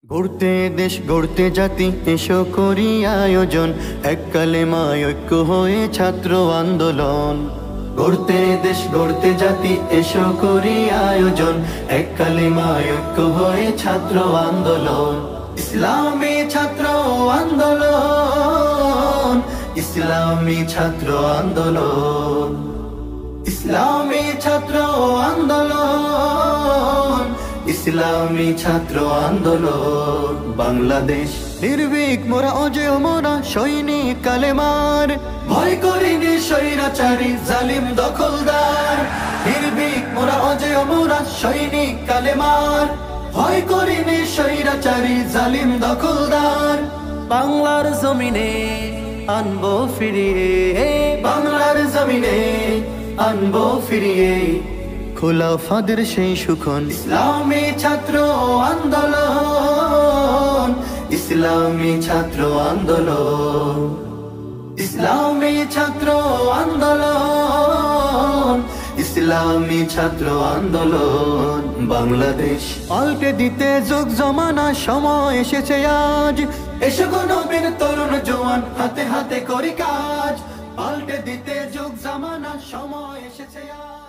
গড়তে দেশ গড়তে জাতি এসো করি আয়োজন, এক কালেমায় ঐক্য হয়ে ছাত্র আন্দোলন। গড়তে দেশ গড়তে জাতি এসো করি আয়োজন, এক কালেমায় ঐক্য হয়ে ছাত্র আন্দোলন। ইসলামী ছাত্র আন্দোলন, ইসলামী ছাত্র আন্দোলন, ইসলামী ছাত্র আন্দোলন, ইসলামী ছাত্র আন্দোলন। বাংলাদেশ নির্ভীক মোরা অজেয় মোরা সৈনিক কালেমার, ভয় করিনি স্বৈরাচারী জালিম দখলদার। নির্ভীক মোরা অজেয় মোরা সৈনিক কালেমার, ভয় করিনি স্বৈরাচারী জালিম দখলদার। বাংলার জমিনে আনবো ফিরিয়ে, বাংলার জমিনে আনবো ফিরিয়ে খোলাফাদের সেই সুখন। ইসলামী ছাত্র আন্দোলন, ইসলামী ছাত্র আন্দোলন, ইসলামী ছাত্র আন্দোলন, ইসলামী ছাত্র আন্দোলন। বাংলাদেশ পাল্টে দিতে যুগ জমানা সময় এসেছে আজ, এসো নবীন তরুণ জওয়ান হাতে হাতে করি কাজ। পাল্টে দিতে যুগ জমানা সময় এসেছে আজ।